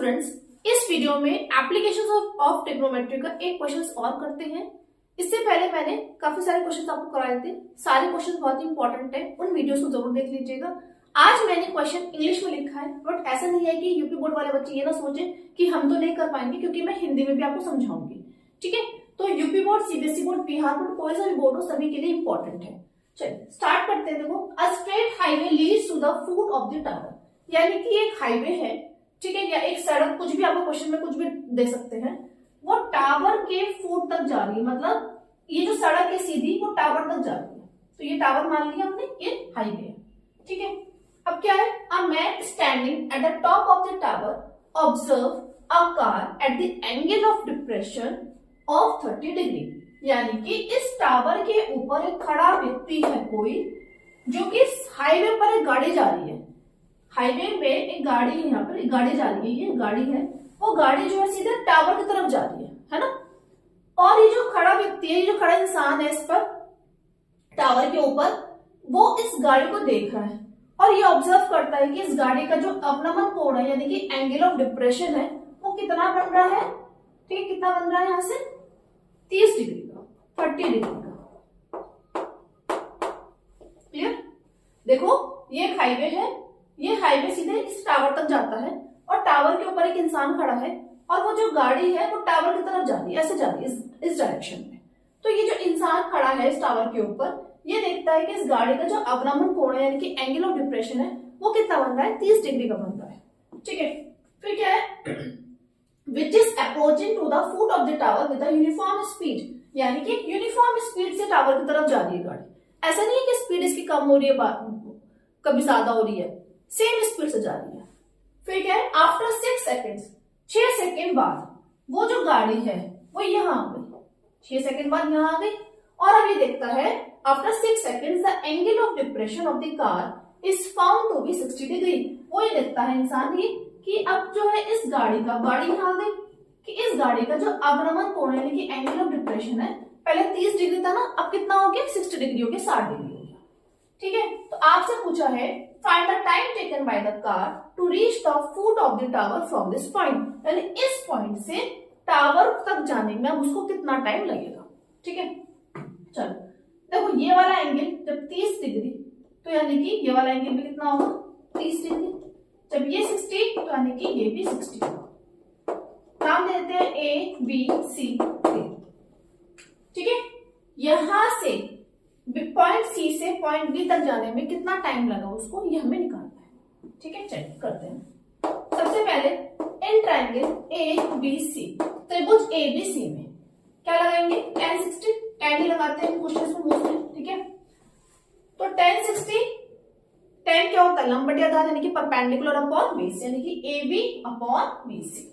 Students, इस video में applications of trigonometry का एक क्वेश्चन और करते हैं। इससे पहले मैंने काफी सारे क्वेश्चंस आपको कराए थे। सारे क्वेश्चंस बहुत इंपॉर्टेंट है, उन वीडियोस को जरूर देख लीजिएगा। आज मैंने क्वेश्चन इंग्लिश में लिखा है, बट ऐसा नहीं है कि यूपी बोर्ड वाले बच्चे ये ना सोचे कि हम तो नहीं कर पाएंगे, क्योंकि मैं हिंदी में भी आपको समझाऊंगी। ठीक है, तो UP board, CBSE board, Bihar board, कोई सा भी बोर्ड हो, सभी के लिए इंपॉर्टेंट है। चलिए स्टार्ट करते हैं। देखो, a straight highway leads to the foot of the tower, यानी कि एक हाईवे है, ठीक है, या एक सड़क, कुछ भी आपको क्वेश्चन में कुछ भी दे सकते हैं, वो टावर के फुट तक जा रही है। मतलब ये जो सड़क है सीधी, वो टावर तक जा रही है। तो ये टावर मान लिया हमने, ये हाईवे है। ठीक है, अब क्या है, a man standing at the top of the tower observe a car at the angle of depression of 30 degree, यानी कि इस टावर के ऊपर एक खड़ा व्यक्ति है कोई, जो कि हाईवे पर एक गाड़ी जा रही है। हाईवे में एक गाड़ी है, यहाँ पर एक गाड़ी जा रही है, ये गाड़ी है, वो गाड़ी जो है सीधे टावर की तरफ जा रही है ना। और ये जो खड़ा व्यक्ति है, ये जो खड़ा इंसान है इस पर टावर के ऊपर, वो इस गाड़ी को देख रहा है और ये ऑब्जर्व करता है कि इस गाड़ी का जो अवनमन कोण है, यानी कि एंगल ऑफ डिप्रेशन है, वो कितना बन रहा है। ठीक है, कितना बन रहा है यहाँ से 30 डिग्री का, 30 डिग्री का। क्लियर? देखो, ये हाईवे है, ये हाईवे सीधे इस टावर तक जाता है और टावर के ऊपर एक इंसान खड़ा है और वो जो गाड़ी है वो टावर की तरफ जा रही है, ऐसे जा रही है इस डायरेक्शन में। तो ये जो इंसान खड़ा है इस टावर के ऊपर, ये देखता है कि इस गाड़ी का जो अवनमन कोण है, यानी कि एंगल ऑफ डिप्रेशन है, वो कितना बन रहा है, 30 डिग्री का बन रहा है। ठीक है, फिर क्या है, which is approaching to the foot of the tower with uniform speed, यानी कि यूनिफॉर्म स्पीड से टावर की तरफ जा रही है गाड़ी। ऐसा नहीं है कि स्पीड इसकी कम हो रही है, कभी ज्यादा हो रही है, सेम स्पीड से जा रही है। फिर क्या है, आफ्टर 6 सेकेंड, 6 सेकेंड बाद वो जो गाड़ी है वो यहाँ आ गई, 6 सेकेंड बाद यहाँ आ गई। और अब ये देखता है, after 6 second the angle of depression of the car is found to be 60 degree. वो ये देखता है इंसान ये कि अब जो है इस गाड़ी यहाँ आ गई कि इस गाड़ी का जो अवनमन कोण है, यानी कि एंगल ऑफ डिप्रेशन है, पहले 30 डिग्री था ना, अब कितना हो गया, 60 डिग्री हो गया, 60 डिग्री हो गया। ठीक है, तो आपसे पूछा है find the time taken by the car to reach the foot of the tower from this point, यानी इस पॉइंट से टावर तक जाने में अब उसको कितना टाइम लगेगा। ठीक है, चलो देखो, ये वाला एंगल जब 30 डिग्री, तो यानी कि ये वाला एंगल भी कितना होगा, 30 डिग्री। जब ये 60, तो यानी कि ये भी 60 होगा। नाम देते हैं ए बी सी डी। ठीक है, यहां से पॉइंट सी से पॉइंट बी तक जाने में कितना टाइम लगा उसको, ये हमें निकालना है। ठीक है, चेक करते हैं। सबसे पहले in triangle A B C, त्रिभुज ए बी सी में क्या लगाएंगे, tan 60, tan ही लगाते हैं क्वेश्चन में मोस्टली। ठीक है, तो tan 60, tan क्या होता है, लंब बटे आधार, यानी कि परपेंडिकुलर अपॉन बेस, यानी कि A B upon B C.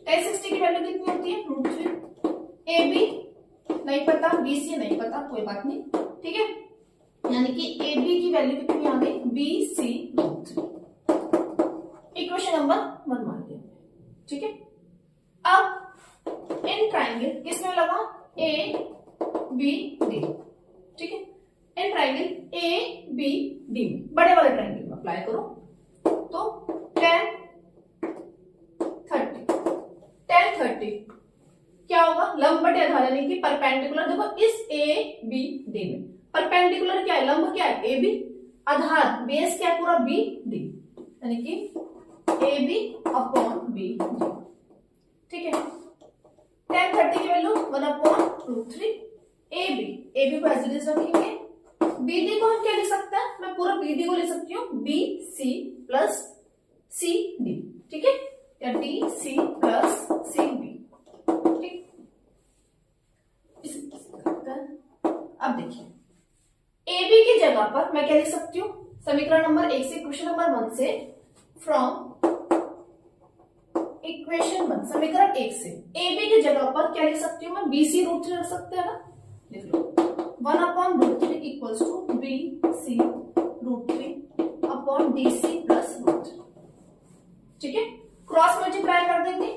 tan 60 की वैल्यू कितनी होती है, √3। ए बी नहीं पता, बी सी नहीं पता, कोई बात नहीं। ठीक है, यानी कि ए बी की वैल्यू कितनी आ गई, बी सी √3। इक्वेशन नंबर 1 मान लिया। ठीक है, अब इन ट्राइंगल किसमें लगा, ए बी डी। ठीक है, in triangle A B D में, बड़े वाले ट्राइंगल में अप्लाई करो, तो tan 30 क्या होगा, लंब बटे आधार, यानी कि परपेंडिकुलर। देखो, इस ए बी डी में परपेंडिकुलर क्या है, लंब क्या है, ए बी, आधार बेस क्या है, पूरा बी डी, यानी कि A B upon B D. ठीक है, tan 30 की वैल्यू 1/√3। ए बी को एज इट इज रखेंगे। बी डी को हम क्या लिख सकते हैं, मैं पूरा बी डी को लिख सकती हूँ B C plus C D. ठीक है, या D C plus C D. अब देखिए, ए बी की जगह पर मैं क्या लिख सकती हूँ, समीकरण नंबर 1 से, इक्वेशन नंबर 1 से, फ्रॉम इक्वेशन 1, समीकरण 1 से ए बी की जगह पर क्या लिख सकती हूँ मैं, बी सी √3 रख सकते हैं ना। लिख लो, 1/√3 equals to B C √3 upon D C plus √3। ठीक है, क्रॉस मल्टीप्लाई कर देंगे।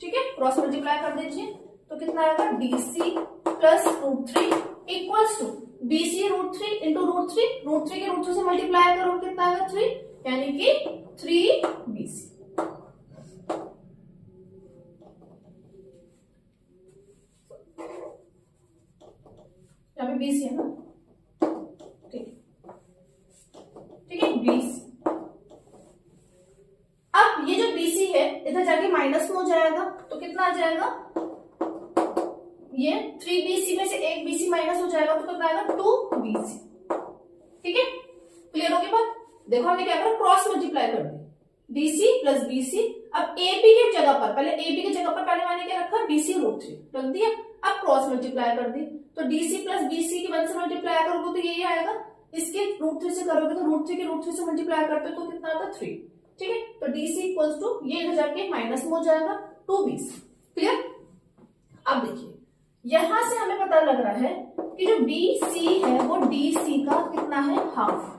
ठीक है, क्रॉस मल्टीप्लाई कर दीजिए, तो कितना आएगा, D C plus √3 equals to BC √3 into √3, √3 के √3 से मल्टीप्लाई करो कितना आएगा 3, यानी कि 3BC। यहाँ पे BC है ना, ठीक है BC। अब ये जो BC है इधर जाके माइनस में हो जाएगा, तो कितना आ जाएगा, ये 3BC में से एक BC माइनस हो जाएगा तो कितना आएगा 2BC। ठीक है, क्लियर होगी बात। देखो हमने क्या करा, क्रॉस मल्टीप्लाई कर दी, DC प्लस BC। अब AB की जगह पर, पहले AB की जगह पर पहले मैंने क्या रखा, BC √3 रख दिया। अब क्रॉस मल्टीप्लाई कर दी, तो DC प्लस BC की 1 से मल्टीप्लाई करोगे तो यही आएगा, इसके √3 से करोगे तो √3 के √3 से मल्टीप्लाई करते तो कितना आता 3। ठीक है, तो DC इक्वल्स टू ये इधर जाके माइनस में हो जाएगा 2BC। क्लियर। अब देखिए यहां से हमें पता लग रहा है कि जो BC है वो DC का कितना है, हाफ है।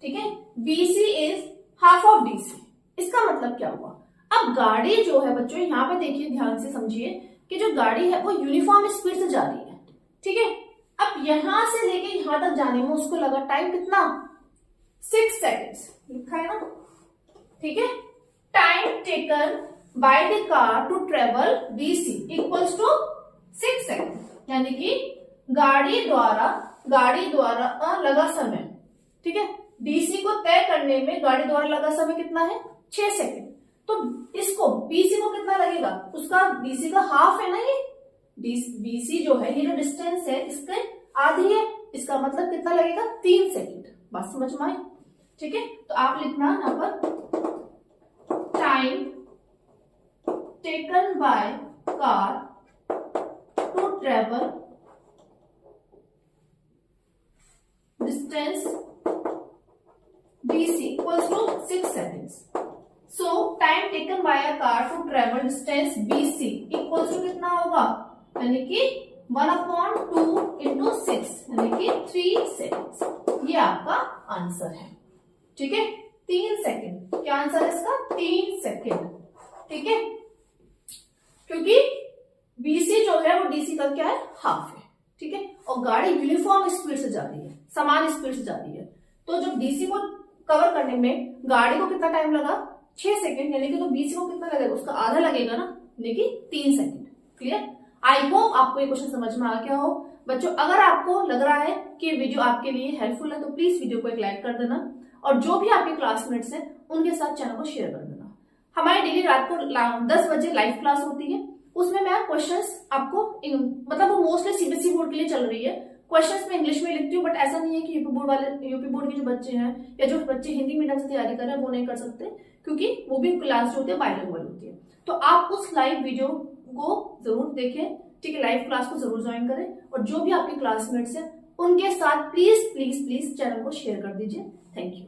ठीक है, BC is half of DC। इसका मतलब क्या हुआ, अब गाड़ी जो है बच्चों यहाँ पे देखिए ध्यान से समझिए कि जो गाड़ी है वो यूनिफॉर्म स्पीड से जा रही है। ठीक है, अब यहां से लेके यहां तक जाने में उसको लगा टाइम कितना, 6 सेकेंड्स लिखा है ना। ठीक है, time taken by the car to travel BC equals to 6 second, यानी कि गाड़ी द्वारा लगा समय। ठीक है, DC को तय करने में गाड़ी द्वारा लगा समय कितना है, 6 सेकेंड। तो इसको BC को कितना लगेगा, उसका BC का हाफ है ना ये, BC जो है ये जो डिस्टेंस है इसके आधी है, इसका मतलब कितना लगेगा 3 सेकेंड। बात समझ में आई। ठीक है, तो आप लिखना यहाँ पर time taken by car to travel distance BC equals to 6 seconds. So time taken by a car to travel distance BC equals to कितना होगा, यानी कि 1/2 into 6 यानी कि 3 seconds। ये आपका आंसर है। ठीक है, 3 सेकेंड। क्या आंसर है इसका, 3 सेकेंड। ठीक है, क्योंकि BC जो है वो DC का क्या है, हाफ है। ठीक है, और गाड़ी यूनिफॉर्म स्पीड से जा रही है, समान स्पीड से जा रही है, तो जब DC को कवर करने में गाड़ी को कितना टाइम लगा, 6 सेकेंड, यानी कि तो BC को कितना लगेगा, उसका आधा लगेगा ना, यानी कि 3 सेकेंड। क्लियर। आई होप आपको ये क्वेश्चन समझ में आ गया हो। बच्चों अगर आपको लग रहा है कि वीडियो आपके लिए हेल्पफुल है तो प्लीज वीडियो को एक लाइक कर देना, और जो भी आपके क्लासमेट्स हैं उनके साथ चैनल को शेयर कर देना। हमारी डेली रात को 10 बजे लाइव क्लास होती है, उसमें मैं क्वेश्चंस आपको मतलब वो मोस्टली CBSE बोर्ड के लिए चल रही है। क्वेश्चंस में इंग्लिश में लिखती हूँ, बट ऐसा नहीं है कि यूपी बोर्ड के जो बच्चे हैं या जो बच्चे हिंदी मीडियम से तैयारी कर रहे हैं वो नहीं कर सकते, क्योंकि वो भी क्लास जो होती है बाइलिंगुअल होती है। तो आप उस लाइव वीडियो को जरूर देखें। ठीक है, लाइव क्लास को जरूर ज्वाइन करें, और जो भी आपके क्लासमेट्स हैं उनके साथ प्लीज प्लीज प्लीज चैनल को शेयर कर दीजिए। Thank you.